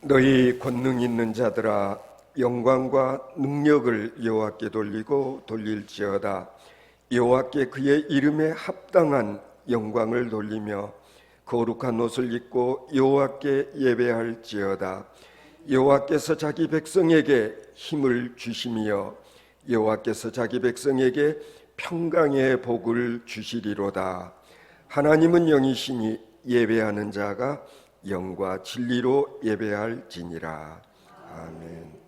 너희 권능 있는 자들아, 영광과 능력을 여호와께 돌리고 돌릴지어다. 여호와께 그의 이름에 합당한 영광을 돌리며 거룩한 옷을 입고 여호와께 예배할지어다. 여호와께서 자기 백성에게 힘을 주시며 여호와께서 자기 백성에게 평강의 복을 주시리로다. 하나님은 영이시니 예배하는 자가 영과 진리로 예배할지니라. 아멘.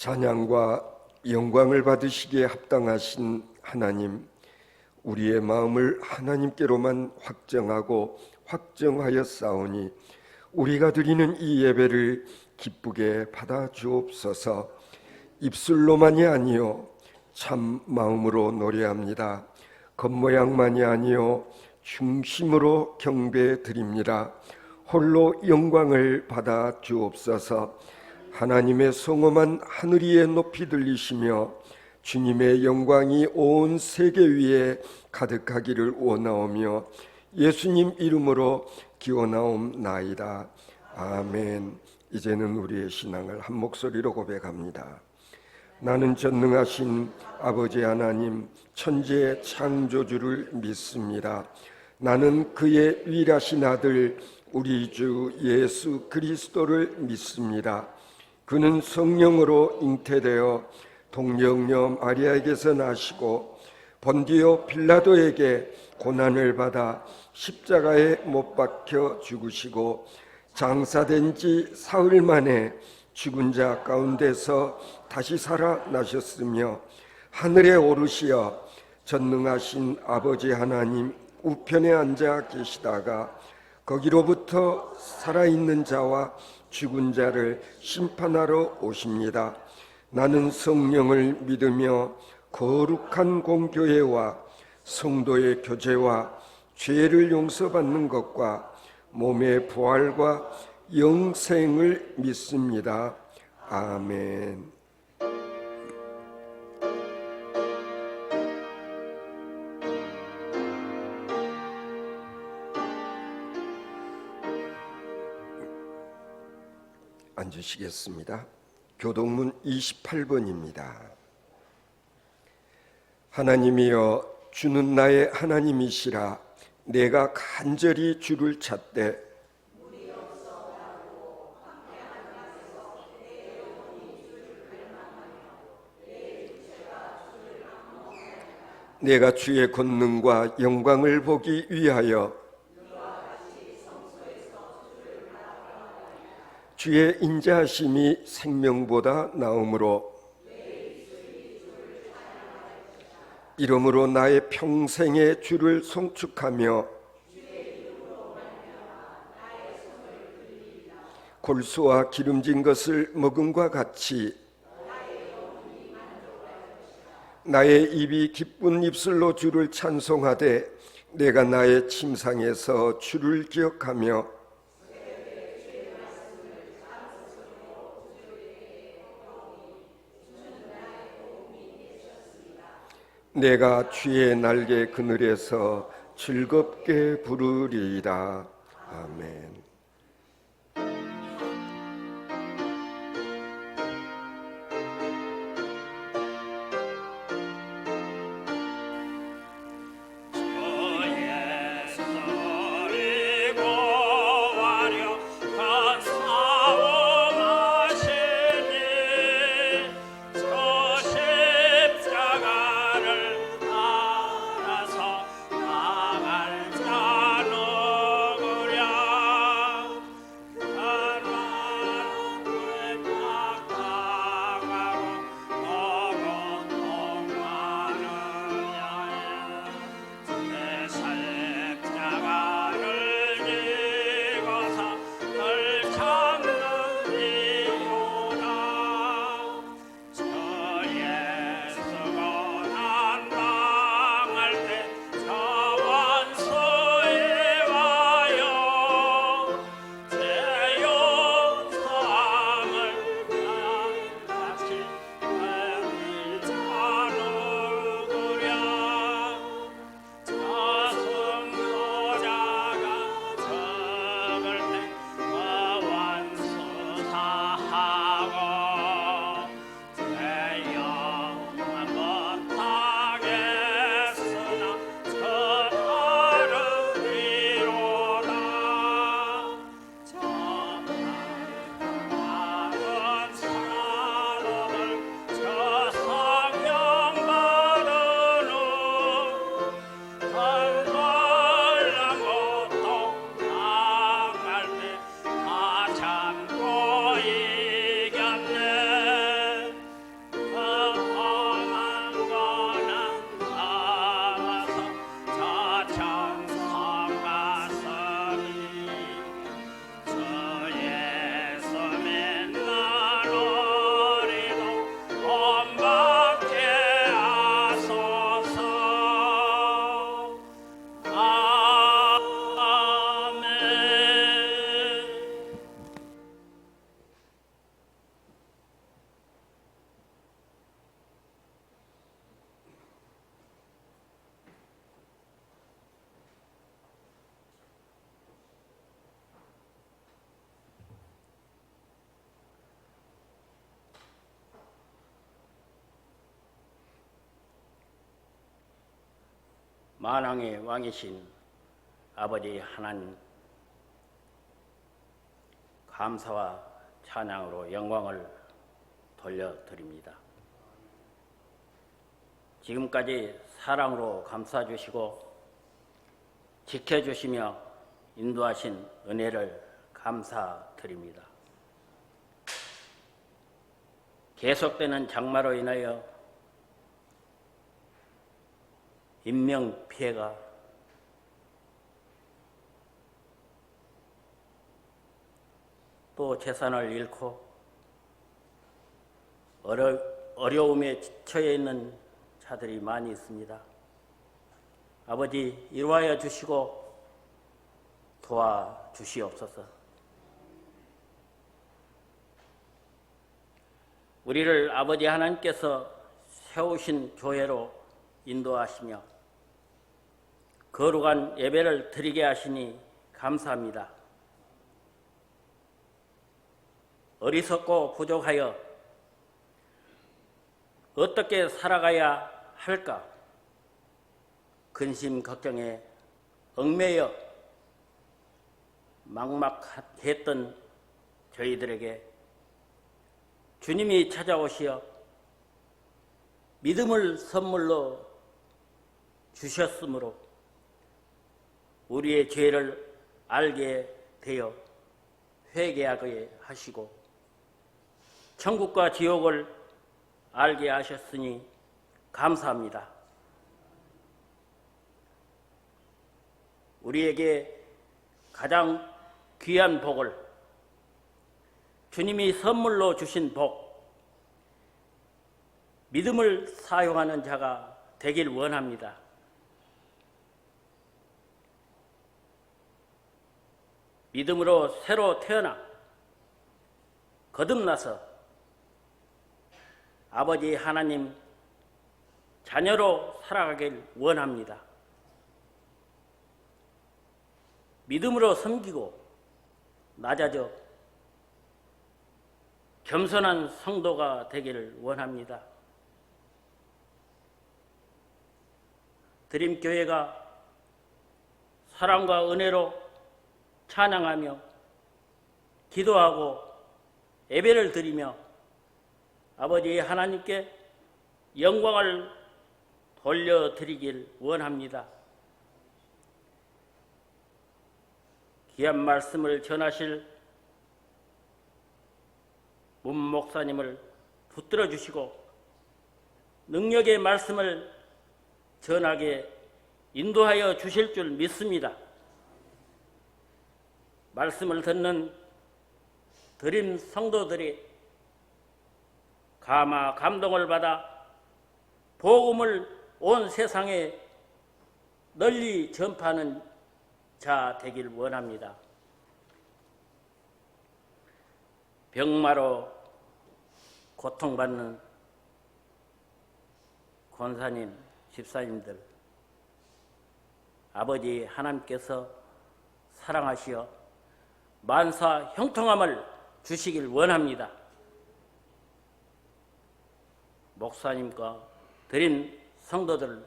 찬양과 영광을 받으시기에 합당하신 하나님, 우리의 마음을 하나님께로만 확정하고 확정하였사오니 우리가 드리는 이 예배를 기쁘게 받아 주옵소서. 입술로만이 아니요 참 마음으로 노래합니다. 겉모양만이 아니요 중심으로 경배 드립니다. 홀로 영광을 받아 주옵소서. 하나님의 성엄한 하늘 위에 높이 들리시며 주님의 영광이 온 세계 위에 가득하기를 원하오며 예수님 이름으로 기원하옵나이다. 아멘. 이제는 우리의 신앙을 한 목소리로 고백합니다. 나는 전능하신 아버지 하나님, 천지의 창조주를 믿습니다. 나는 그의 유일하신 아들 우리 주 예수 그리스도를 믿습니다. 그는 성령으로 잉태되어 동정녀 마리아에게서 나시고 본디오 빌라도에게 고난을 받아 십자가에 못 박혀 죽으시고 장사된 지 사흘 만에 죽은 자 가운데서 다시 살아나셨으며 하늘에 오르시어 전능하신 아버지 하나님 우편에 앉아 계시다가 거기로부터 살아있는 자와 죽은 자를 심판하러 오십니다. 나는 성령을 믿으며 거룩한 공교회와 성도의 교제와 죄를 용서받는 것과 몸의 부활과 영생을 믿습니다. 아멘. 앉으시겠습니다. 교동문 28번입니다. 하나님이여, 주는 나의 하나님이시라. 내가 간절히 주를 찾되 내가 주의 권능과 영광을 보기 위하여 주의 인자하심이 생명보다 나음으로 이러므로 나의 평생의 주를 송축하며 골수와 기름진 것을 먹음과 같이 나의 입이 기쁜 입술로 주를 찬송하되 내가 나의 침상에서 주를 기억하며 내가 주의 날개 그늘에서 즐겁게 부르리이다. 아멘. 만왕의 왕이신 아버지 하나님, 감사와 찬양으로 영광을 돌려드립니다. 지금까지 사랑으로 감싸주시고 지켜주시며 인도하신 은혜를 감사드립니다. 계속되는 장마로 인하여 인명피해가 또 재산을 잃고 어려움에 처해 있는 자들이 많이 있습니다. 아버지, 이루하여 주시고 도와주시옵소서. 우리를 아버지 하나님께서 세우신 교회로 인도하시며 거룩한 예배를 드리게 하시니 감사합니다. 어리석고 부족하여 어떻게 살아가야 할까 근심 걱정에 얽매여 막막했던 저희들에게 주님이 찾아오시어 믿음을 선물로 주셨으므로 우리의 죄를 알게 되어 회개하게 하시고 천국과 지옥을 알게 하셨으니 감사합니다. 우리에게 가장 귀한 복을, 주님이 선물로 주신 복, 믿음을 사용하는 자가 되길 원합니다. 믿음으로 새로 태어나 거듭나서 아버지 하나님 자녀로 살아가길 원합니다. 믿음으로 섬기고 낮아져 겸손한 성도가 되기를 원합니다. 드림교회가 사랑과 은혜로 찬양하며 기도하고 예배를 드리며 아버지 하나님께 영광을 돌려드리길 원합니다. 귀한 말씀을 전하실 문 목사님을 붙들어 주시고 능력의 말씀을 전하게 인도하여 주실 줄 믿습니다. 말씀을 듣는 드림 성도들이 감동을 받아 복음을 온 세상에 널리 전파하는 자 되길 원합니다. 병마로 고통받는 권사님, 집사님들, 아버지 하나님께서 사랑하시어 만사 형통함을 주시길 원합니다. 목사님과 드림 성도들을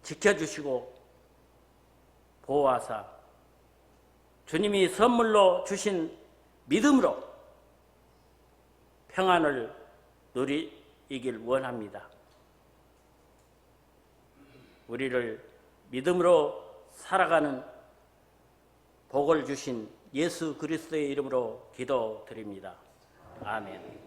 지켜주시고 보호하사 주님이 선물로 주신 믿음으로 평안을 누리길 원합니다. 우리를 믿음으로 살아가는 복을 주신 예수 그리스도의 이름으로 기도드립니다. 아멘.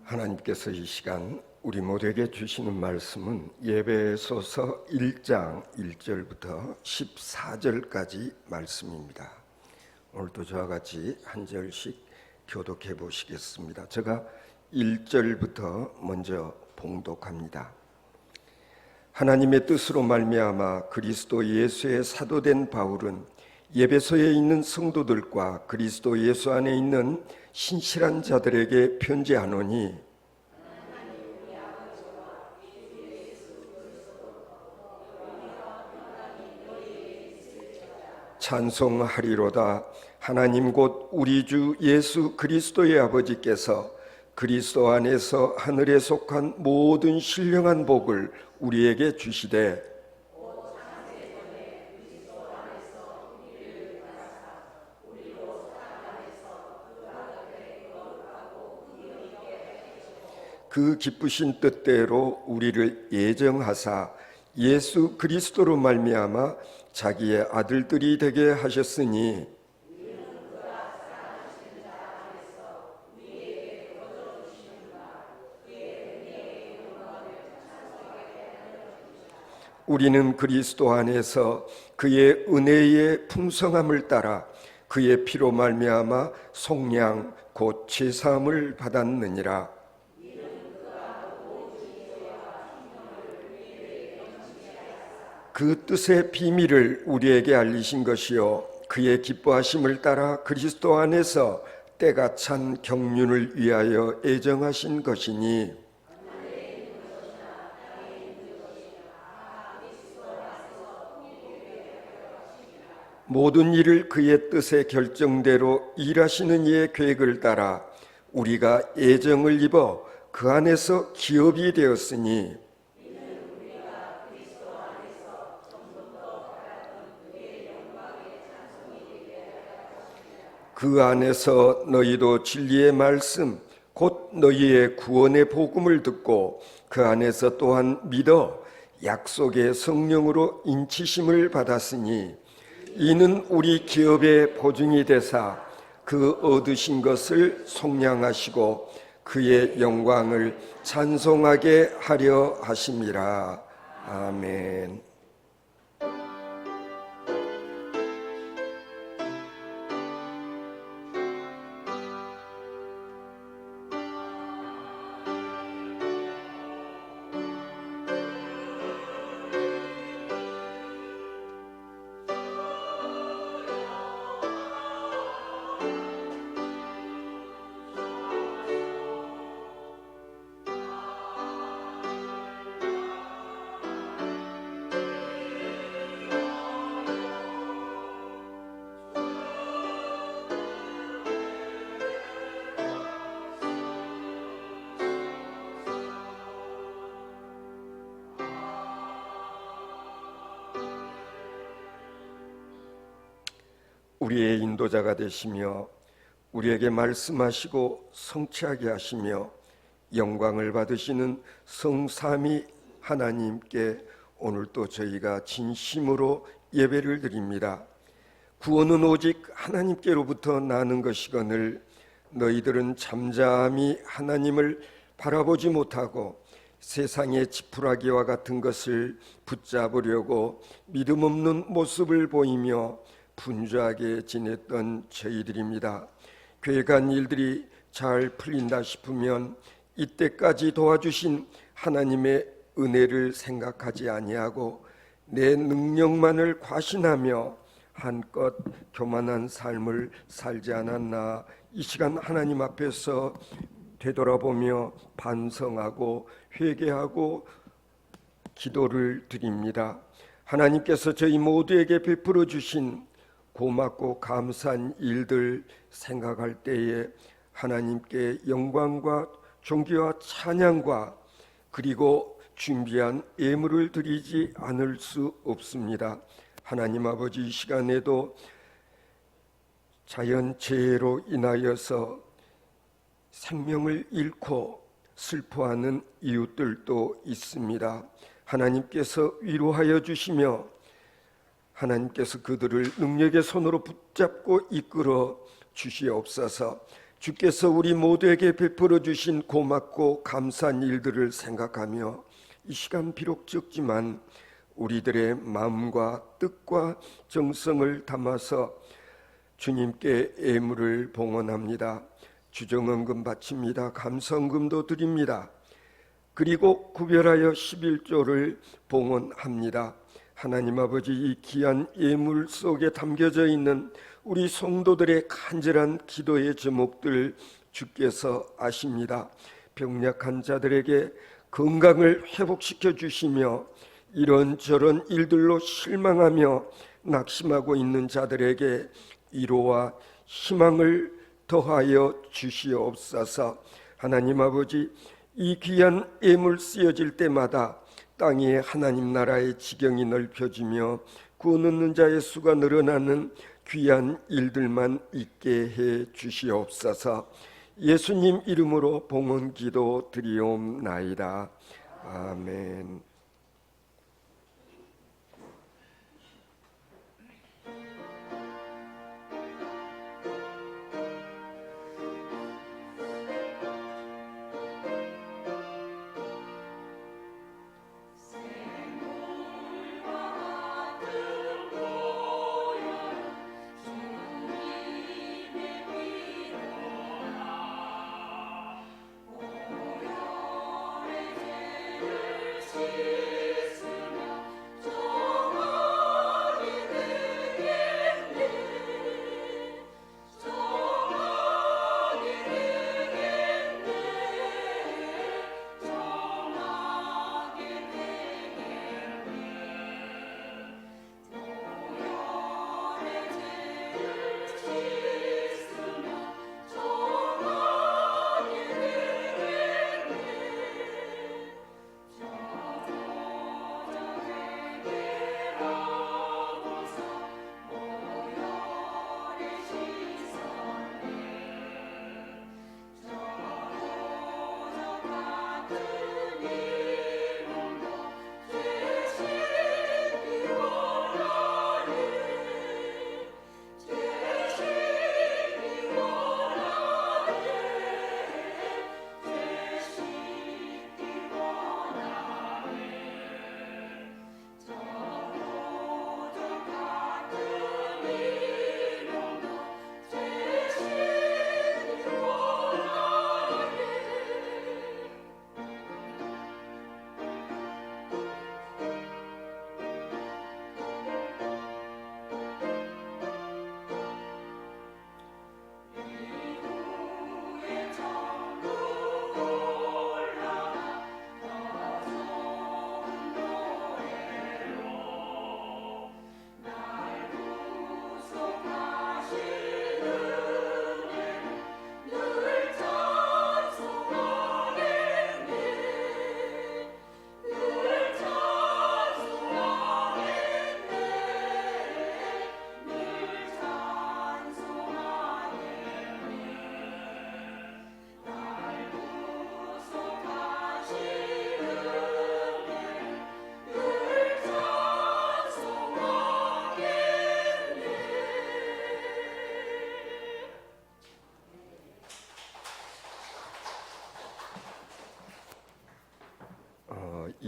하나님께서 이 시간 우리 모두에게 주시는 말씀은 예배소서 1장 1절부터 14절까지 말씀입니다. 오늘도 저와 같이 한 절씩 교독해 보시겠습니다. 제가 1절부터 먼저 봉독합니다. 하나님의 뜻으로 말미암아 그리스도 예수의 사도된 바울은 예배소에 있는 성도들과 그리스도 예수 안에 있는 신실한 자들에게 편지하노니 찬송하리로다. 하나님 곧 우리 주 예수 그리스도의 아버지께서 그리스도 안에서 하늘에 속한 모든 신령한 복을 우리에게 주시되 그 기쁘신 뜻대로 우리를 예정하사 예수 그리스도로 말미암아 자기의 아들들이 되게 하셨으니 우리는 그리스도 안에서 그의 은혜의 풍성함을 따라 그의 피로 말미암아 속량 곧 제사함을 받았느니라. 그 뜻의 비밀을 우리에게 알리신 것이요 그의 기뻐하심을 따라 그리스도 안에서 때가 찬 경륜을 위하여 애정하신 것이니 모든 일을 그의 뜻의 결정대로 일하시는 이의 계획을 따라 우리가 애정을 입어 그 안에서 기업이 되었으니 그 안에서 너희도 진리의 말씀 곧 너희의 구원의 복음을 듣고 그 안에서 또한 믿어 약속의 성령으로 인치심을 받았으니 이는 우리 기업의 보증이 되사 그 얻으신 것을 속량하시고 그의 영광을 찬송하게 하려 하심이라. 아멘. 우리의 인도자가 되시며 우리에게 말씀하시고 성취하게 하시며 영광을 받으시는 성삼위 하나님께 오늘 또 저희가 진심으로 예배를 드립니다. 구원은 오직 하나님께로부터 나는 것이거늘 너희들은 잠잠히 하나님을 바라보지 못하고 세상의 지푸라기와 같은 것을 붙잡으려고 믿음 없는 모습을 보이며 분주하게 지냈던 저희들입니다. 괴간 일들이 잘 풀린다 싶으면 이때까지 도와주신 하나님의 은혜를 생각하지 아니하고 내 능력만을 과신하며 한껏 교만한 삶을 살지 않았나. 이 시간 하나님 앞에서 되돌아보며 반성하고 회개하고 기도를 드립니다. 하나님께서 저희 모두에게 베풀어 주신 고맙고 감사한 일들 생각할 때에 하나님께 영광과 존귀와 찬양과 그리고 준비한 예물을 드리지 않을 수 없습니다. 하나님 아버지, 이 시간에도 자연재해로 인하여서 생명을 잃고 슬퍼하는 이웃들도 있습니다. 하나님께서 위로하여 주시며 하나님께서 그들을 능력의 손으로 붙잡고 이끌어 주시옵소서. 주께서 우리 모두에게 베풀어 주신 고맙고 감사한 일들을 생각하며 이 시간 비록 적지만 우리들의 마음과 뜻과 정성을 담아서 주님께 예물을 봉헌합니다. 주정헌금 바칩니다. 감성금도 드립니다. 그리고 구별하여 11조를 봉헌합니다. 하나님 아버지, 이 귀한 예물 속에 담겨져 있는 우리 성도들의 간절한 기도의 제목들 주께서 아십니다. 병약한 자들에게 건강을 회복시켜 주시며 이런저런 일들로 실망하며 낙심하고 있는 자들에게 위로와 희망을 더하여 주시옵소서. 하나님 아버지, 이 귀한 예물 쓰여질 때마다 땅에 하나님 나라의 지경이 넓혀지며 구원 얻는 자의 수가 늘어나는 귀한 일들만 있게 해 주시옵소서. 예수님 이름으로 봉헌 기도 드리옵나이다. 아멘. 시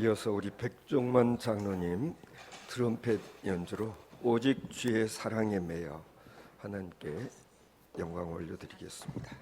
이어서 우리 백종만 장로님 트럼펫 연주로 오직 주의 사랑에 매여 하나님께 영광 올려드리겠습니다.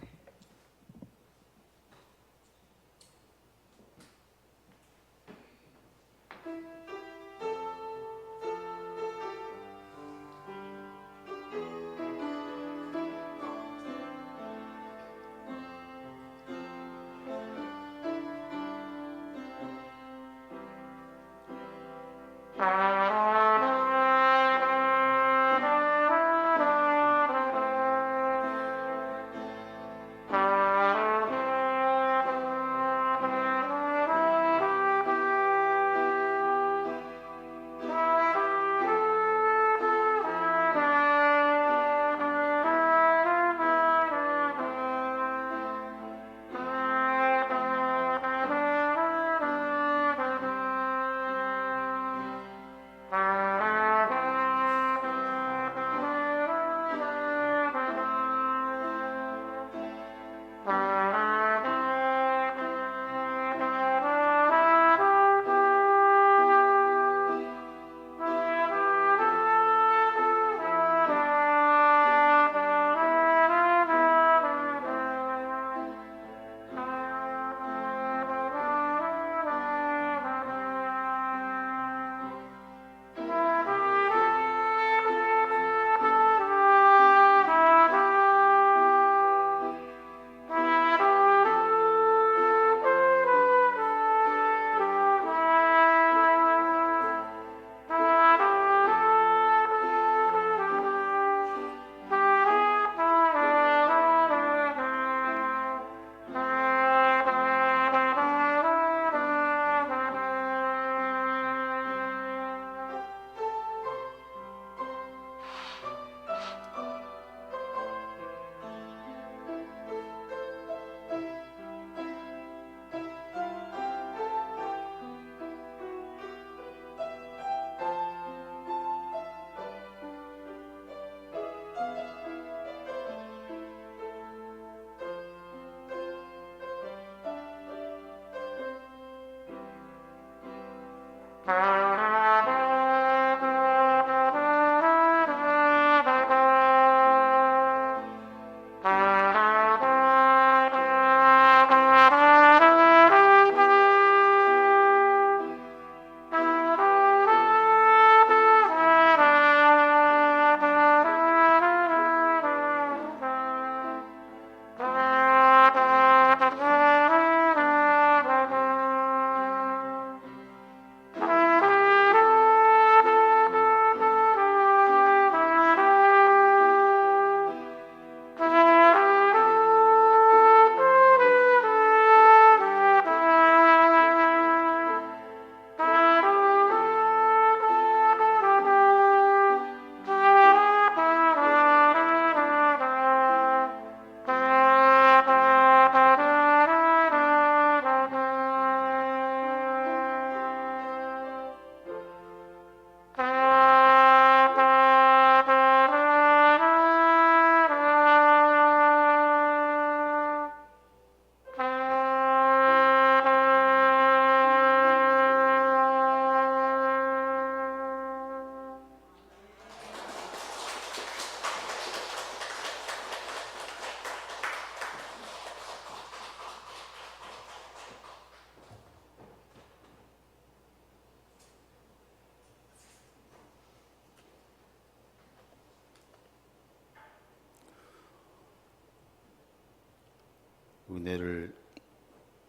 은혜를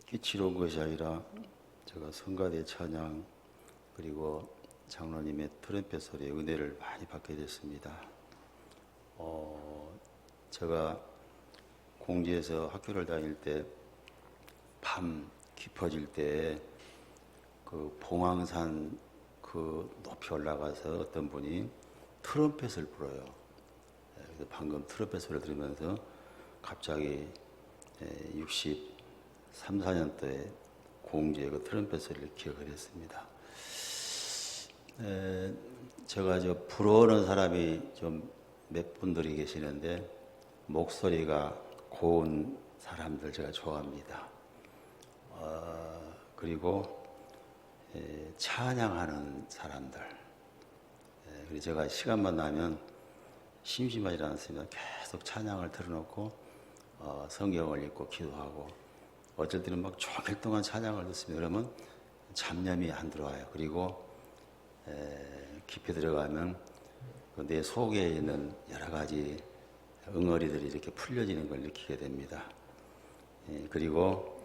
끼치러 온 것이 아니라 제가 성가대 찬양 그리고 장로님의 트럼펫 소리에 은혜를 많이 받게 됐습니다. 제가 공지에서 학교를 다닐 때 밤 깊어질 때 그 봉황산 그 높이 올라가서 어떤 분이 트럼펫을 불어요. 그래서 방금 트럼펫 소리를 들으면서 갑자기 63, 4년도에 공주의 그 트럼펫 소리를 기억을 했습니다. 제가 부러워하는 사람이 좀 몇 분들이 계시는데 목소리가 고운 사람들 제가 좋아합니다. 그리고 찬양하는 사람들. 그래서 제가 시간만 나면 심심하지 않습니다. 계속 찬양을 틀어놓고 성경을 읽고 기도하고 어쩔 때는 막 종일 동안 찬양을 듣습니다. 그러면 잡념이 안 들어와요. 그리고 깊이 들어가면 내 속에 있는 여러 가지 응어리들이 이렇게 풀려지는 걸 느끼게 됩니다. 그리고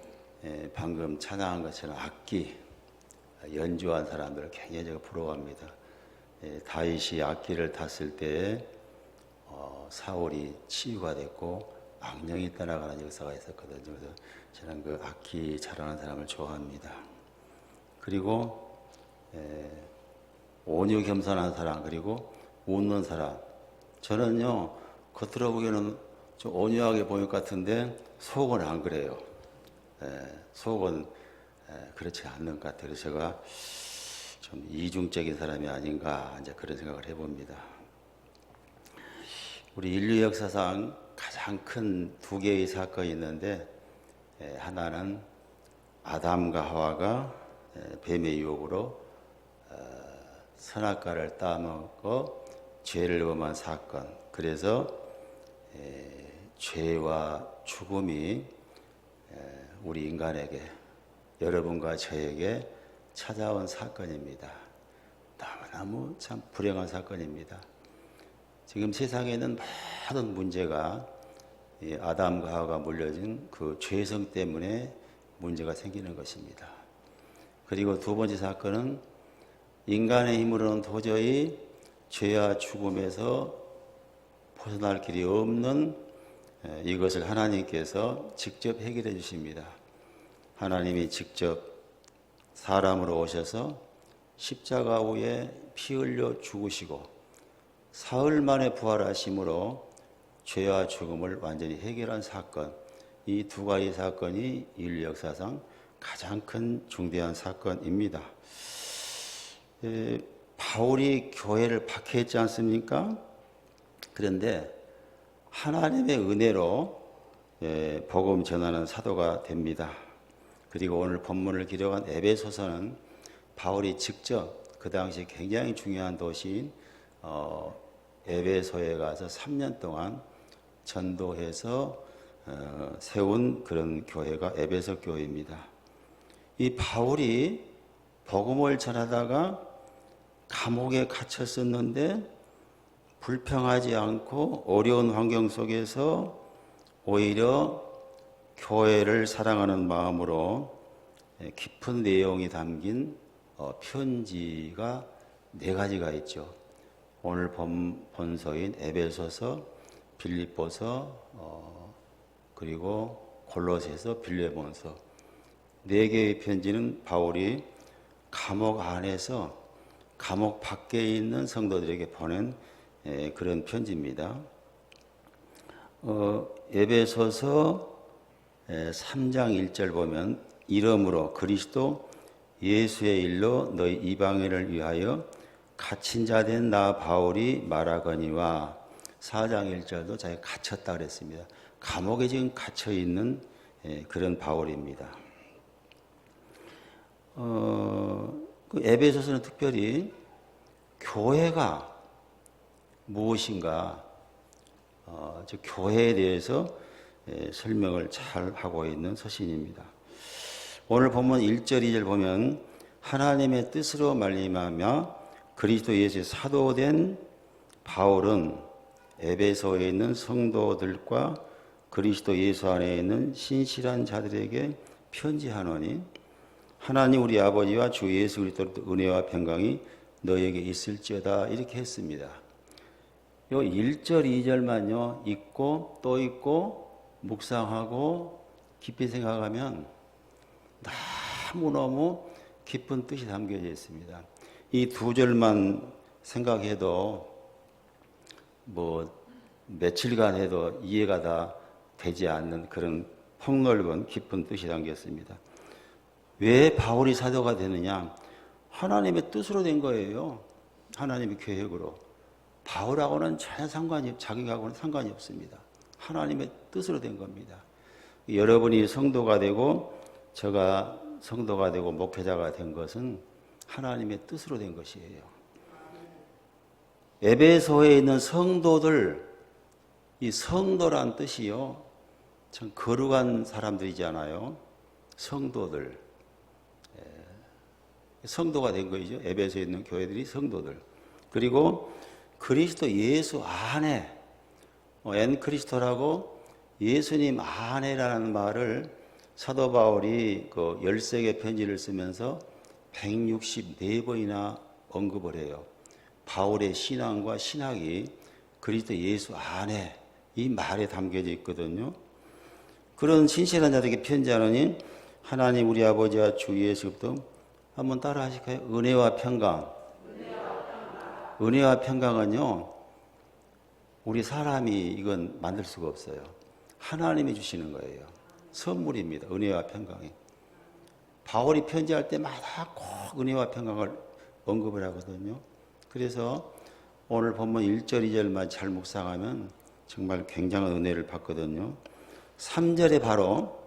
방금 찬양한 것처럼 악기 연주한 사람들을 굉장히 제가 부러워합니다. 다윗이 악기를 탔을 때 사울이 치유가 됐고 악령이 떠나가는 역사가 있었거든요. 그래서 저는 그 악기 잘하는 사람을 좋아합니다. 그리고 온유 겸손한 사람, 그리고 웃는 사람. 저는요 겉으로 보기에는 좀 온유하게 보일 것 같은데 속은 안 그래요. 속은 그렇지 않는 것 같아요. 그래서 제가 좀 이중적인 사람이 아닌가 이제 그런 생각을 해봅니다. 우리 인류 역사상 가장 큰 두 개의 사건이 있는데 하나는 아담과 하와가 뱀의 유혹으로 선악과를 따먹고 죄를 범한 사건. 그래서 죄와 죽음이 우리 인간에게, 여러분과 저에게 찾아온 사건입니다. 너무너무 참 불행한 사건입니다. 지금 세상에는 모든 문제가 아담과 하와가 물려진 그 죄성 때문에 문제가 생기는 것입니다. 그리고 두 번째 사건은 인간의 힘으로는 도저히 죄와 죽음에서 벗어날 길이 없는 이것을 하나님께서 직접 해결해 주십니다. 하나님이 직접 사람으로 오셔서 십자가 위에 피 흘려 죽으시고 사흘 만에 부활하심으로 죄와 죽음을 완전히 해결한 사건, 이 두 가지 사건이 인류 역사상 가장 큰 중대한 사건입니다. 바울이 교회를 박해했지 않습니까? 그런데 하나님의 은혜로 복음 전하는 사도가 됩니다. 그리고 오늘 본문을 기록한 에베소서는 바울이 직접 그 당시 굉장히 중요한 도시인 에베소에 가서 3년 동안 전도해서 세운 그런 교회가 에베소 교회입니다. 이 바울이 복음을 전하다가 감옥에 갇혔었는데 불평하지 않고 어려운 환경 속에서 오히려 교회를 사랑하는 마음으로 깊은 내용이 담긴 편지가 4가지가 있죠. 오늘 본서인 에베소서, 빌립보서, 그리고 골로새서, 빌레몬서 4개의 편지는 바울이 감옥 안에서 감옥 밖에 있는 성도들에게 보낸 그런 편지입니다. 에베소서 3장 1절 보면 이러므로 그리스도 예수의 일로 너희 이방인을 위하여 갇힌 자 된 나 바울이 말하거니와 4장 1절도 자기가 갇혔다 그랬습니다. 감옥에 지금 갇혀 있는 그런 바울입니다. 그 에베소서는 특별히 교회가 무엇인가, 즉 교회에 대해서 설명을 잘 하고 있는 서신입니다. 오늘 본문 1절, 2절 보면 하나님의 뜻으로 말미암아 그리스도 예수의 사도된 바울은 에베소에 있는 성도들과 그리스도 예수 안에 있는 신실한 자들에게 편지하노니 하나님 우리 아버지와 주 예수 그리스도의 은혜와 평강이 너에게 있을지어다 이렇게 했습니다. 요 1절, 2절만요 읽고 또 읽고 묵상하고 깊이 생각하면 너무너무 깊은 뜻이 담겨져 있습니다. 이 2절만 생각해도 며칠간 해도 이해가 다 되지 않는 그런 폭넓은 깊은 뜻이 담겼습니다. 왜 바울이 사도가 되느냐? 하나님의 뜻으로 된 거예요. 하나님의 계획으로. 바울하고는 전혀 자기하고는 상관이 없습니다. 하나님의 뜻으로 된 겁니다. 여러분이 성도가 되고 제가 성도가 되고 목회자가 된 것은 하나님의 뜻으로 된 것이에요. 에베소에 있는 성도들, 이 성도란 뜻이요, 참 거룩한 사람들이잖아요. 성도들, 성도가 된 거죠. 에베소에 있는 교회들이 성도들. 그리고 그리스도 예수 안에, 엔 그리스도라고 예수님 안에라는 말을 사도 바울이 그 13개 편지를 쓰면서 164번이나 언급을 해요. 바울의 신앙과 신학이 그리스도 예수 안에 이 말에 담겨져 있거든요. 그런 신실한 자들에게 편지하노니 하나님 우리 아버지와 주 예수 그리스도 한번 따라 하실까요? 은혜와 평강. 은혜와 평강은요, 우리 사람이 이건 만들 수가 없어요. 하나님이 주시는 거예요. 선물입니다. 은혜와 평강이. 바울이 편지할 때마다 꼭 은혜와 평강을 언급을 하거든요. 그래서 오늘 본문 1절, 2절만 잘 묵상하면 정말 굉장한 은혜를 받거든요. 3절에 바로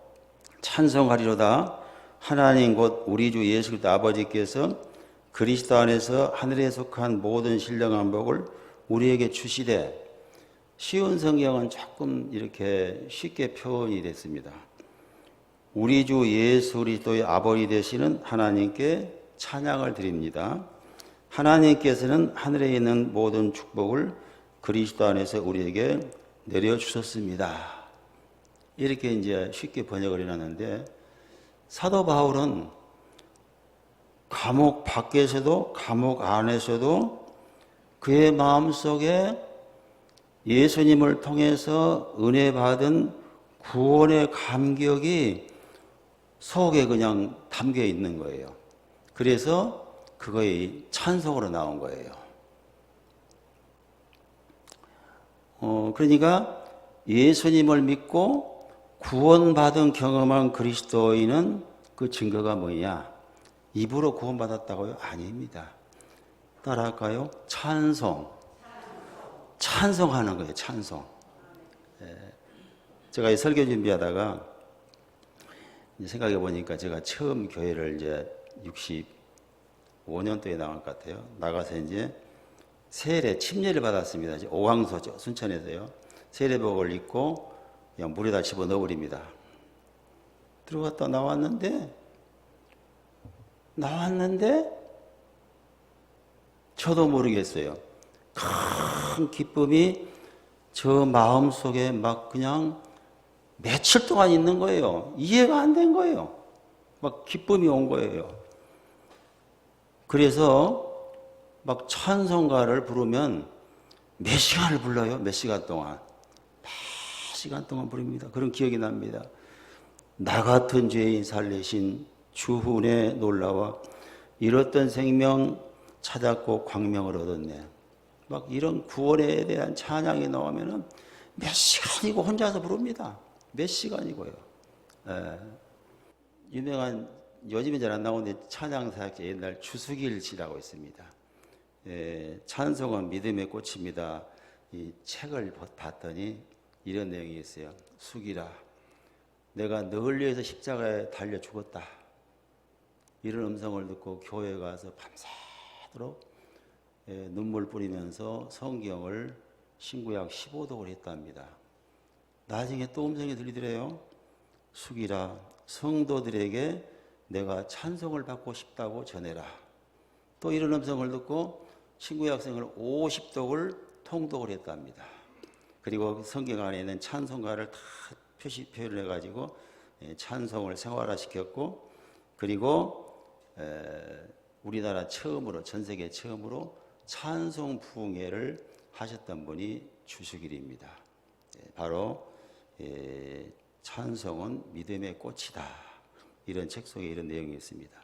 찬송하리로다 하나님 곧 우리 주 예수 그리스도 아버지께서 그리스도 안에서 하늘에 속한 모든 신령한 복을 우리에게 주시되, 쉬운 성경은 조금 이렇게 쉽게 표현이 됐습니다. 우리 주 예수 그리스도의 아버지 되시는 하나님께 찬양을 드립니다. 하나님께서는 하늘에 있는 모든 축복을 그리스도 안에서 우리에게 내려주셨습니다. 이렇게 이제 쉽게 번역을 해놨는데, 사도 바울은 감옥 밖에서도 감옥 안에서도 그의 마음속에 예수님을 통해서 은혜 받은 구원의 감격이 속에 그냥 담겨 있는 거예요. 그래서 그거의 찬송으로 나온 거예요. 그러니까 예수님을 믿고 구원받은 경험한 그리스도인은 그 증거가 뭐냐? 입으로 구원받았다고요? 아닙니다. 따라할까요? 찬송. 찬송하는 거예요. 찬송. 제가 이 설교 준비하다가 생각해 보니까 제가 처음 교회를 이제 65년도에 나온 것 같아요. 나가서 이제 세례 침례를 받았습니다. 이제 오왕소죠. 순천에서요. 세례복을 입고 그냥 물에다 집어 넣어버립니다. 들어갔다 나왔는데 저도 모르겠어요. 큰 기쁨이 저 마음속에 막 그냥 며칠 동안 있는 거예요. 이해가 안 된 거예요. 막 기쁨이 온 거예요. 그래서 막 찬송가를 부르면 몇 시간을 불러요. 몇 시간 동안. 몇 시간 동안 부릅니다. 그런 기억이 납니다. 나 같은 죄인 살리신 주훈의 놀라와 잃었던 생명 찾았고 광명을 얻었네. 막 이런 구원에 대한 찬양이 나오면은 몇 시간이고 혼자서 부릅니다. 몇 시간이고요. 유명한, 요즘에 잘 안 나오는데 찬양사역자 옛날 주수길 씨라고 있습니다. 찬송은 믿음의 꽃입니다. 이 책을 봤더니 이런 내용이 있어요. 수기라, 내가 널 위해서 십자가에 달려 죽었다. 이런 음성을 듣고 교회에 가서 밤새도록 눈물 뿌리면서 성경을 신구약 15독을 했답니다. 나중에 또 음성이 들리더래요. 수기라, 성도들에게 내가 찬송을 받고 싶다고 전해라. 또 이런 음성을 듣고 신구약성을 50독을 통독을 했답니다. 그리고 성경 안에 있는 찬송가를 다 표현을 해가지고 찬송을 생활화시켰고, 그리고 우리나라 처음으로, 전 세계 처음으로 찬송 부흥회를 하셨던 분이 주수길입니다. 바로 찬송은 믿음의 꽃이다. 이런 책 속에 이런 내용이 있습니다.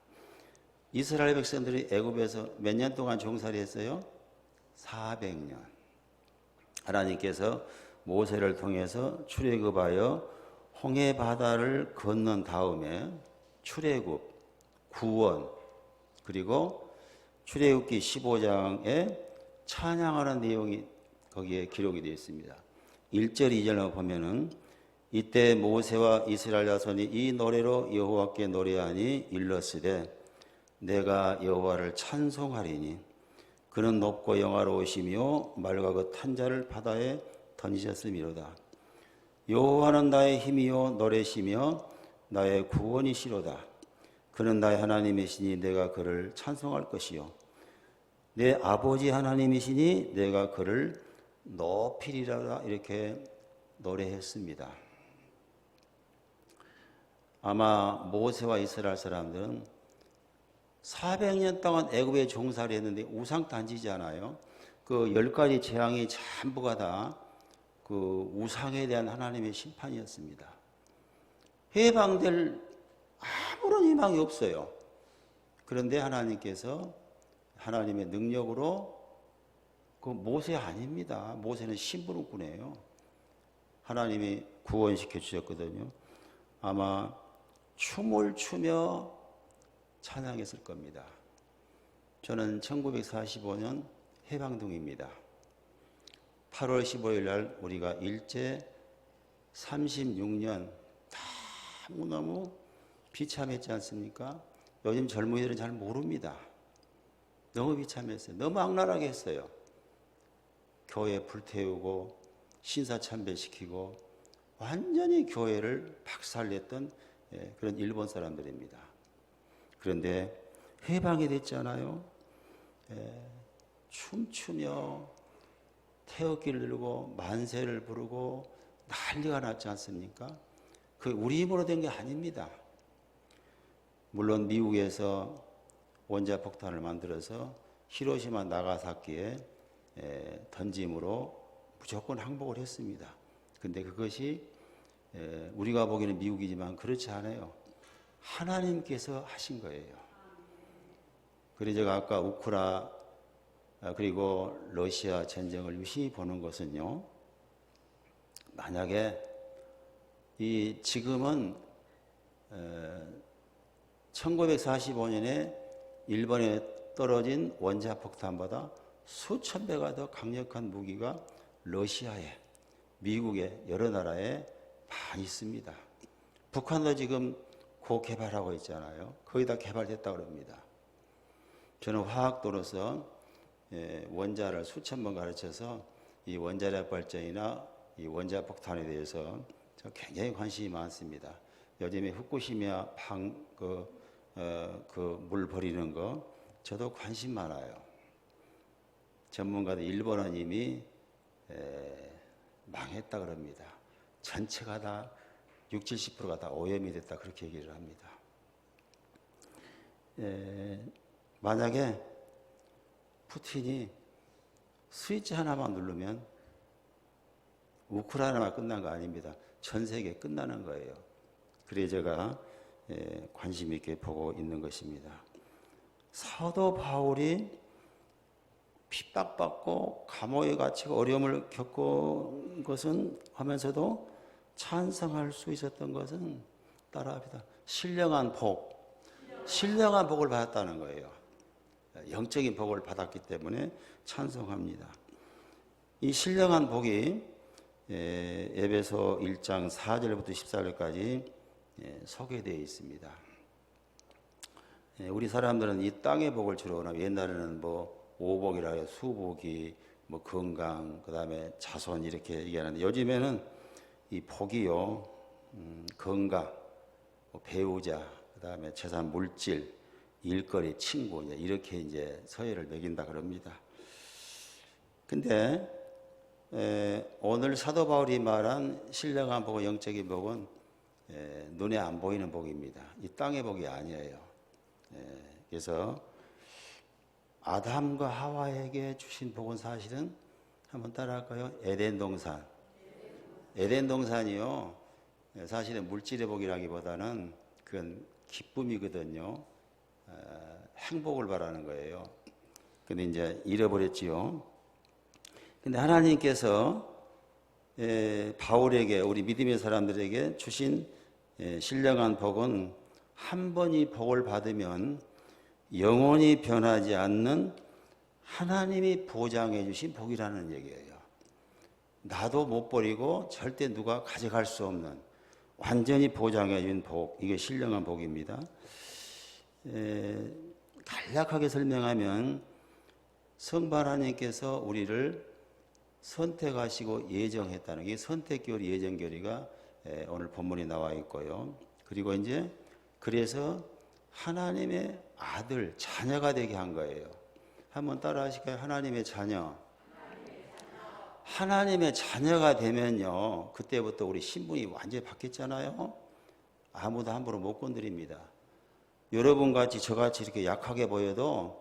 이스라엘 백성들이 애굽에서 몇 년 동안 종살이 했어요? 400년. 하나님께서 모세를 통해서 출애굽하여 홍해 바다를 건넌 다음에 출애굽, 구원, 그리고 출애굽기 15장에 찬양하는 내용이 거기에 기록이 되어 있습니다. 1절, 2절을 보면은 이때 모세와 이스라엘 자손이 이 노래로 여호와께 노래하니 일렀으되 내가 여호와를 찬송하리니 그는 높고 영화로우시며 말과 그 탄자를 바다에 던지셨음이로다. 여호와는 나의 힘이요 노래시며 나의 구원이시로다. 그는 나의 하나님이시니 내가 그를 찬송할 것이요 내 아버지 하나님이시니 내가 그를 높이리라. 이렇게 노래했습니다. 아마 모세와 이스라엘 사람들은 400년 동안 애굽에 종살이 했는데 우상 단지잖아요. 그 10가지 재앙이 전부가 다 그 우상에 대한 하나님의 심판이었습니다. 해방될 아무런 희망이 없어요. 그런데 하나님께서 하나님의 능력으로 그 모세 아닙니다. 모세는 심부름꾼이에요. 하나님이 구원시켜 주셨거든요. 아마 춤을 추며 찬양했을 겁니다. 저는 1945년 해방동입니다. 8월 15일 날 우리가 일제 36년 너무너무 비참했지 않습니까? 요즘 젊은이들은 잘 모릅니다. 너무 비참했어요. 너무 악랄하게 했어요. 교회 불태우고 신사참배시키고 완전히 교회를 박살냈던 그런 일본 사람들입니다. 그런데 해방이 됐잖아요. 춤추며 태극기를 들고 만세를 부르고 난리가 났지 않습니까? 그 우리 힘으로 된 게 아닙니다. 물론 미국에서 원자 폭탄을 만들어서 히로시마 나가사키에 던짐으로 무조건 항복을 했습니다. 근데 그것이 우리가 보기에는 미국이지만 그렇지 않아요. 하나님께서 하신 거예요. 그래서 제가 아까 우크라 그리고 러시아 전쟁을 유심히 보는 것은요. 만약에 이 지금은 1945년에 일본에 떨어진 원자폭탄보다 수천 배가 더 강력한 무기가 러시아에, 미국에, 여러 나라에 많이 있습니다. 북한도 지금 고개발하고 있잖아요. 거의 다 개발됐다고 합니다. 저는 화학도로서 원자를 수천 번 가르쳐서 이 원자력 발전이나 이 원자폭탄에 대해서 굉장히 관심이 많습니다. 요즘에 후쿠시마 물 버리는 거 저도 관심 많아요. 전문가들 일본은 이미 망했다 그럽니다. 전체가 다 60, 70%가 다 오염이 됐다 그렇게 얘기를 합니다. 만약에 푸틴이 스위치 하나만 누르면 우크라이나가 끝난 거 아닙니다. 전 세계 끝나는 거예요. 그래서 제가 관심 있게 보고 있는 것입니다. 사도 바울이 핍박받고 감옥에 갇히고 어려움을 겪은 것은 하면서도 찬성할 수 있었던 것은 따라합니다. 신령한 복을 받았다는 거예요. 영적인 복을 받았기 때문에 찬송합니다. 이 신령한 복이 에베소 1장 4절부터 14절까지 소개되어 있습니다. 우리 사람들은 이 땅의 복을 주로 원하고 옛날에는 뭐 오복이라 해서 수복이 뭐 건강 그다음에 자손 이렇게 얘기하는데 요즘에는 이 복이요 건강 뭐 배우자 그다음에 재산 물질 일거리 친구 이렇게 이제 서열을 매긴다 그럽니다. 근데 오늘 사도 바울이 말한 신령한 복은 영적인 복은 눈에 안 보이는 복입니다. 이 땅의 복이 아니에요. 그래서 아담과 하와에게 주신 복은 사실은 한번 따라할까요? 에덴 동산. 에덴 동산이요. 사실은 물질의 복이라기보다는 그건 기쁨이거든요. 행복을 바라는 거예요. 근데 이제 잃어버렸지요. 근데 하나님께서 바울에게 우리 믿음의 사람들에게 주신 신령한 복은 한 번 이 복을 받으면 영원히 변하지 않는 하나님이 보장해 주신 복이라는 얘기예요. 나도 못 버리고 절대 누가 가져갈 수 없는 완전히 보장해 준 복, 이게 신령한 복입니다. 간략하게 설명하면 성부 하나님께서 우리를 선택하시고 예정했다는 게 선택교리, 예정교리가 오늘 본문에 나와 있고요. 그리고 이제 그래서 하나님의 아들, 자녀가 되게 한 거예요. 한번 따라 하실까요? 하나님의 자녀. 하나님의 자녀가 되면요, 그때부터 우리 신분이 완전히 바뀌었잖아요. 아무도 함부로 못 건드립니다. 여러분 같이 저같이 이렇게 약하게 보여도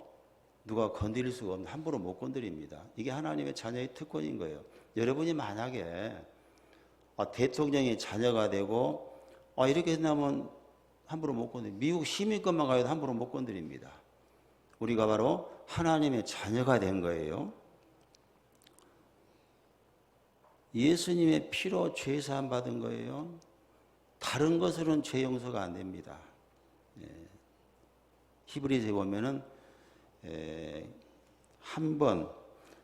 누가 건드릴 수가 없는, 함부로 못 건드립니다. 이게 하나님의 자녀의 특권인 거예요. 여러분이 만약에 대통령이 자녀가 되고 이렇게 된다면 함부로 못 건드립니다. 미국 시민권만 가도 함부로 못 건드립니다. 우리가 바로 하나님의 자녀가 된 거예요. 예수님의 피로 죄 사함 받은 거예요. 다른 것으로는 죄 용서가 안 됩니다. 히브리서에 보면은 한 번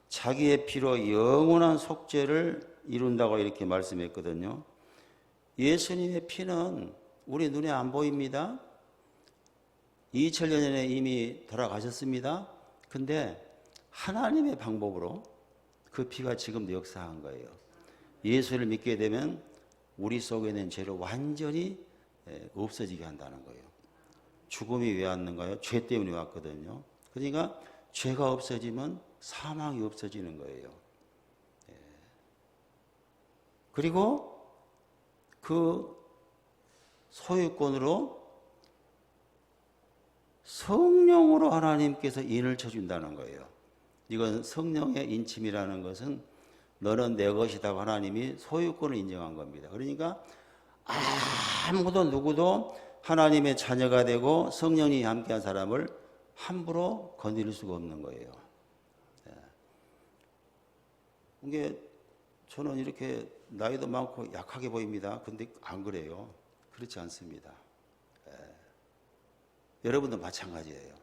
자기의 피로 영원한 속죄를 이룬다고 이렇게 말씀했거든요. 예수님의 피는 우리 눈에 안 보입니다. 2000년 전에 이미 돌아가셨습니다. 근데 하나님의 방법으로 그 피가 지금도 역사한 거예요. 예수를 믿게 되면 우리 속에 있는 죄를 완전히 없어지게 한다는 거예요. 죽음이 왜 왔는가요? 죄 때문에 왔거든요. 그러니까 죄가 없어지면 사망이 없어지는 거예요. 그리고 그 소유권으로 성령으로 하나님께서 인을 쳐준다는 거예요. 이건 성령의 인침이라는 것은 너는 내 것이다고 하나님이 소유권을 인정한 겁니다. 그러니까 아무도 누구도 하나님의 자녀가 되고 성령이 함께한 사람을 함부로 건드릴 수가 없는 거예요. 이게 저는 이렇게 나이도 많고 약하게 보입니다. 근데 안 그래요. 그렇지 않습니다. 여러분도 마찬가지예요.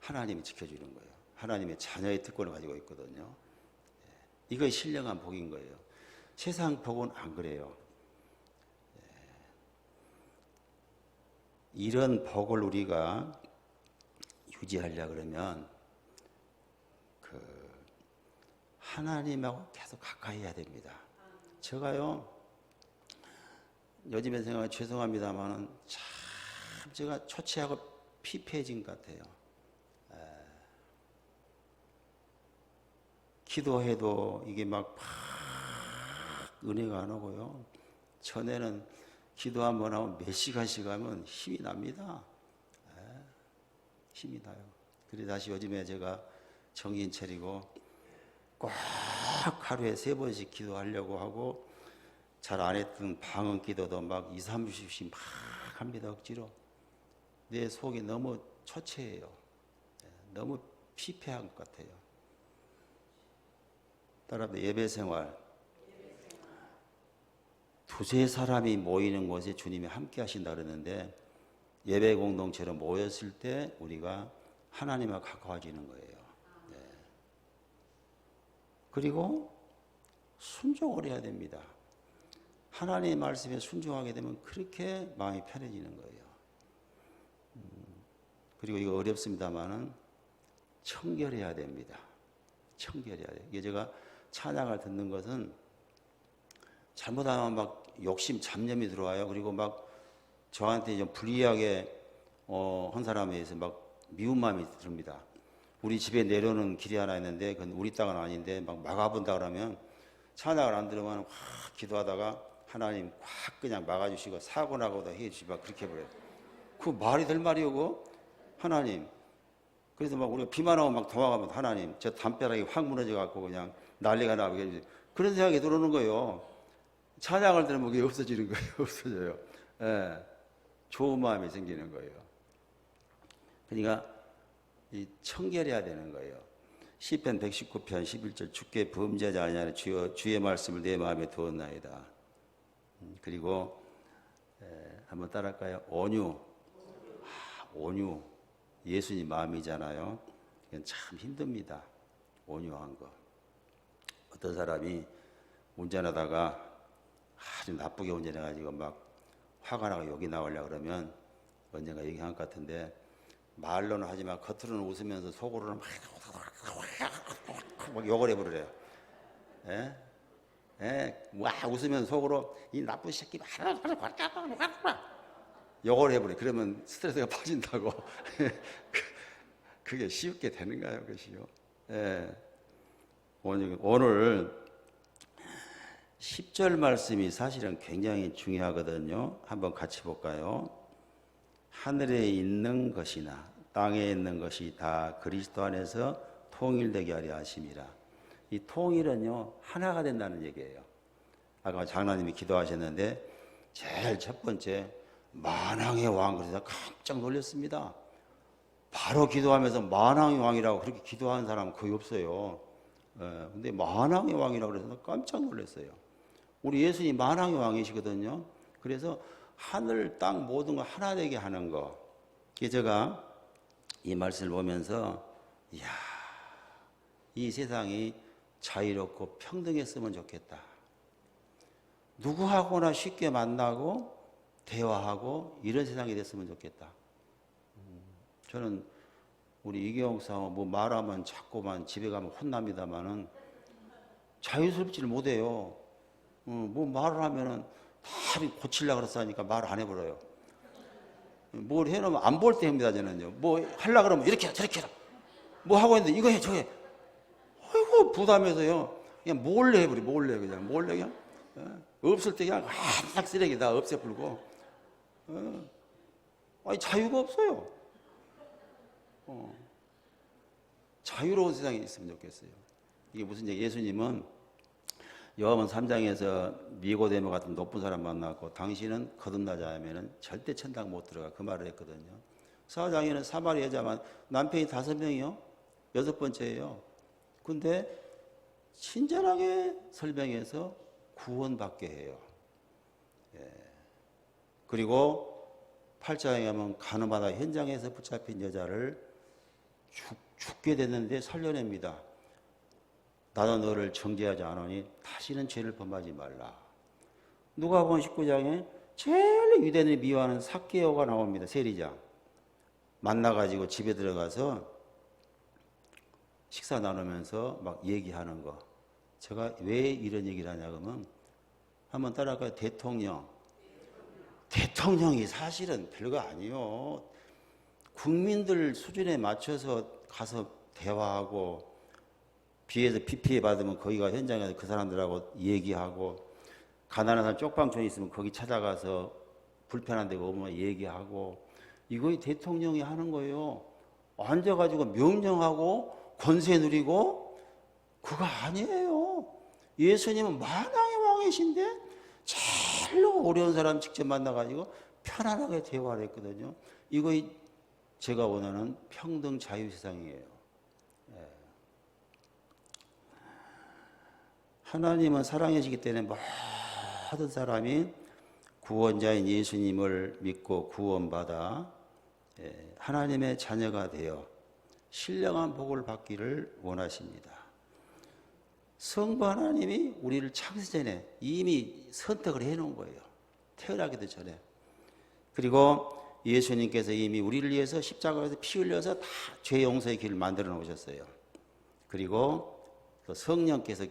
하나님이 지켜주는 거예요. 하나님의 자녀의 특권을 가지고 있거든요. 이것이 신령한 복인 거예요. 세상 복은 안 그래요. 이런 복을 우리가 유지하려 그러면 하나님하고 계속 가까이 해야 됩니다. 제가요, 요즘에 생각하면 죄송합니다만은 참 제가 초췌하고 피폐해진 것 같아요. 기도해도 이게 막 은혜가 안 오고요. 전에는 기도 한번 하면 몇 시간씩 하면 힘이 납니다. 힘이 나요. 그래 다시 요즘에 제가 정신 차리고 꼭 하루에 3번씩 기도하려고 하고 잘 안 했던 방언 기도도 막 2, 30씩 막 합니다. 억지로. 내 속이 너무 초췌해요. 너무 피폐한 것 같아요. 따라서 예배 생활. 두세 사람이 모이는 곳에 주님이 함께 하신다 그러는데 예배 공동체로 모였을 때 우리가 하나님과 가까워지는 거예요. 그리고 순종을 해야 됩니다. 하나님의 말씀에 순종하게 되면 그렇게 마음이 편해지는 거예요. 그리고 이거 어렵습니다만은 청결해야 됩니다. 청결해야 돼요. 이게 제가 찬양을 듣는 것은 잘못하면 막 욕심, 잡념이 들어와요. 그리고 막 저한테 좀 불리하게 한 사람에 의해서 막 미운 마음이 듭니다. 우리 집에 내려오는 길이 하나 있는데 그건 우리 땅은 아닌데 막 막아본다 그러면 찬양을 안 들으면 확 기도하다가 하나님 확 그냥 막아주시고 사고 나고도 해주시고 그렇게 해버려요. 그 말이 될 말이오고 하나님. 그래서 막 우리가 비만 오면 막 도망가면 하나님 저 담벼락이 확 무너져 갖고 그냥 난리가 나게 해주세요. 그런 생각이 들어오는 거예요. 찬양을 들으면 그게 없어지는 거예요. 없어져요. 좋은 마음이 생기는 거예요. 그러니까 이 청결해야 되는 거예요. 시편 119편 11절 주께 범죄하지 아니하는 주의 말씀을 내 마음에 두었나이다. 그리고 한번 따라할까요? 온유. 온유. 예수님 마음이잖아요. 이건 참 힘듭니다. 온유한 거. 어떤 사람이 운전하다가 아주 나쁘게 운전해가지고 막 화가 나고 욕이 나오려고 그러면 언젠가 얘기한 것 같은데 말로는 하지만 겉으로는 웃으면서 속으로는 막 욕을 해버려요. 예? 예? 와 웃으면서 속으로 이 나쁜 새끼 욕을 해버려. 그러면 스트레스가 빠진다고. 그게 쉽게 되는가요, 그것이요? 예. 오늘 10절 말씀이 사실은 굉장히 중요하거든요. 한번 같이 볼까요? 하늘에 있는 것이나 땅에 있는 것이 다 그리스도 안에서 통일되게 하려 하심이라. 이 통일은요, 하나가 된다는 얘기예요. 아까 장로님이 기도하셨는데 제일 첫 번째 만왕의 왕, 그래서 깜짝 놀랐습니다. 바로 기도하면서 만왕의 왕이라고 그렇게 기도하는 사람은 거의 없어요. 근데 만왕의 왕이라고 그래서 깜짝 놀랐어요. 우리 예수님 만왕의 왕이시거든요. 그래서 하늘, 땅 모든 거 하나 되게 하는 거. 제가 이 말씀을 보면서 이야, 이 세상이 자유롭고 평등했으면 좋겠다. 누구하고나 쉽게 만나고 대화하고 이런 세상이 됐으면 좋겠다. 저는 우리 이경욱 사모 뭐 말하면 자꾸만 집에 가면 혼납니다만은 자유스럽지를 못해요. 뭐 말을 하면은 다 고치려고 그랬으니까 말 안 해버려요. 뭘 해놓으면 안 볼 때 합니다, 저는요. 뭐 하려고 그러면 이렇게 해라, 저렇게 해라. 뭐 하고 있는데 이거 해, 저거 해. 아이고, 부담해서요. 그냥 몰래 해버려, 몰래 그냥. 몰래 그냥. 없을 때 그냥 막 쓰레기 다 없애버리고. 아니, 자유가 없어요. 자유로운 세상에 있으면 좋겠어요. 이게 무슨 얘기? 예수님은 요한복음 3장에서 니고데모 같은 높은 사람 만났고 당신은 거듭나지 않으면 절대 천당 못 들어가 그 말을 했거든요. 4장에는 사마리 여자만 남편이 5명이요. 6번째예요. 근데 친절하게 설명해서 구원받게 해요. 그리고 8장에 가면 가늠하다 현장에서 붙잡힌 여자를 죽게 됐는데 살려냅니다. 나도 너를 정죄하지 않으니 다시는 죄를 범하지 말라. 누가복음 19장에 제일 유대인들이 미워하는 삭개오가 나옵니다. 세리장. 만나가지고 집에 들어가서 식사 나누면서 막 얘기하는 거. 제가 왜 이런 얘기를 하냐 그러면 한번 따라할까요? 대통령이 사실은 별거 아니에요. 국민들 수준에 맞춰서 가서 대화하고 비에서 피해 받으면 거기가 현장에서 그 사람들하고 얘기하고 가난한 사람 쪽방촌에 있으면 거기 찾아가서 불편한 데가 오면 얘기하고 이거 대통령이 하는 거예요. 앉아가지고 명령하고 권세 누리고 그거 아니에요. 예수님은 만왕의 왕이신데 제일 어려운 사람 직접 만나가지고 편안하게 대화를 했거든요. 이거 제가 원하는 평등 자유 세상이에요. 하나님은 사랑이시기 때문에 모든 사람이 구원자인 예수님을 믿고 구원받아 하나님의 자녀가 되어 신령한 복을 받기를 원하십니다. 성부 하나님이 우리를 창세전에 이미 선택을 해놓은 거예요. 태어나기도 전에. 그리고 예수님께서 이미 우리를 위해서 십자가에서 피 흘려서 다 죄 용서의 길을 만들어 놓으셨어요. 그리고 또 성령께서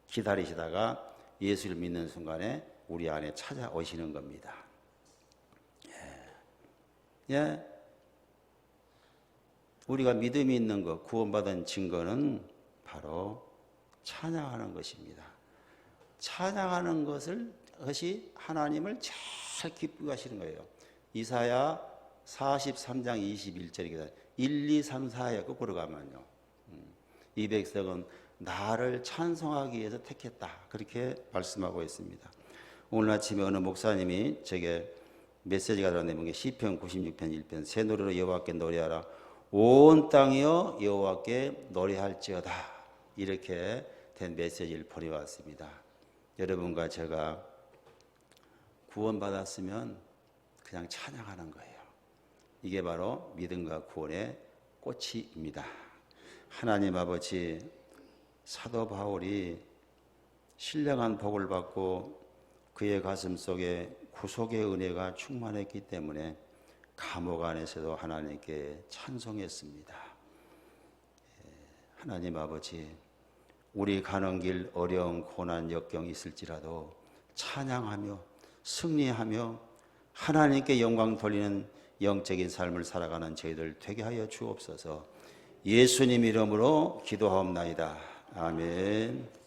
기다리시다가 예수를 믿는 순간에 우리 안에 찾아오시는 겁니다. 예. 우리가 믿음이 있는 것, 구원받은 증거는 바로 찬양하는 것입니다. 찬양하는 것이 하나님을 제일 기쁘게 하시는 거예요. 이사야 43장 21절입니다. 1, 2, 3, 4에 거꾸로 가면요. 이 백성은 나를 찬송하기 위해서 택했다. 그렇게 말씀하고 있습니다. 오늘 아침에 어느 목사님이 제게 메시지가 들어왔는데 시편 96편 1편 새 노래로 여호와께 노래하라. 온 땅이여 여호와께 노래할지어다. 이렇게 된 메시지를 보내왔습니다. 여러분과 제가 구원받았으면 그냥 찬양하는 거예요. 이게 바로 믿음과 구원의 꽃입니다. 하나님 아버지, 사도 바울이 신령한 복을 받고 그의 가슴 속에 구속의 은혜가 충만했기 때문에 감옥 안에서도 하나님께 찬송했습니다. 하나님 아버지, 우리 가는 길 어려운 고난 역경이 있을지라도 찬양하며 승리하며 하나님께 영광 돌리는 영적인 삶을 살아가는 저희들 되게 하여 주옵소서. 예수님 이름으로 기도하옵나이다. 아멘.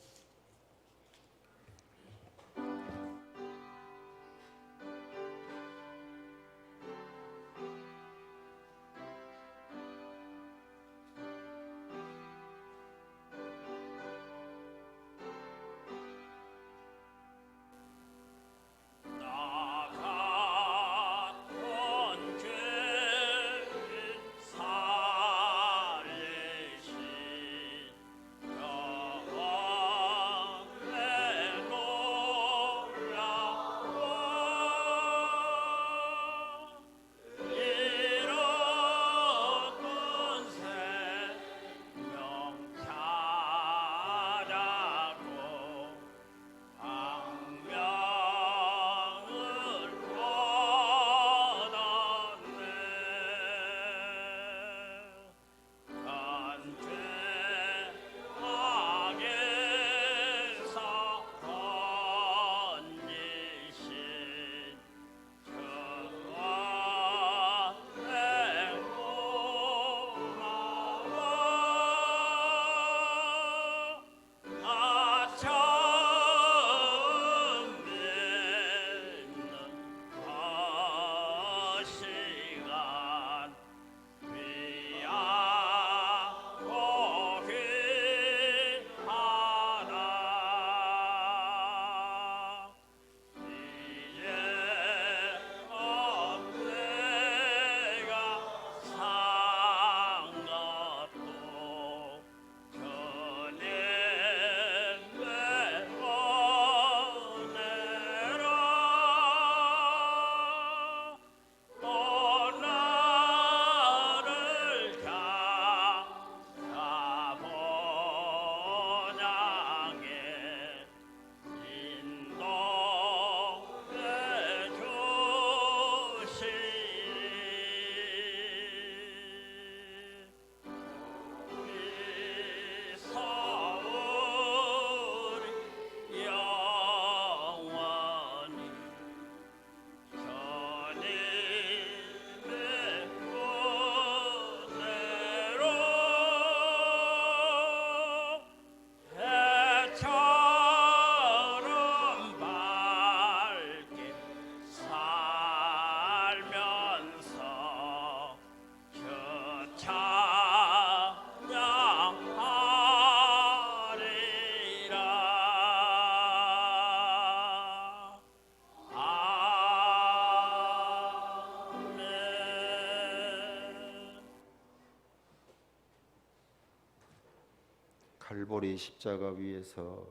갈보리 십자가 위에서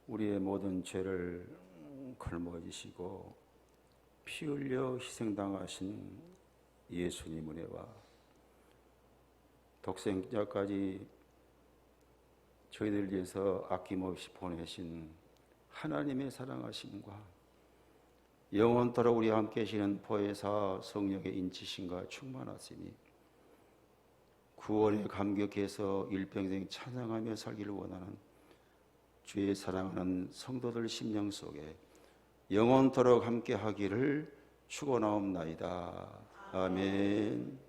우리의 모든 죄를 걸머지시고 피 흘려 희생당하신 예수님 은혜와 독생자까지 저희들 위해서 아낌없이 보내신 하나님의 사랑하심과 영원토록 우리와 함께 계시는 보혜사 성령의 인치심과 충만하시니 구원에 감격해서 일평생 찬양하며 살기를 원하는 주의 사랑하는 성도들 심령 속에 영원토록 함께 하기를 축원하옵나이다. 아멘.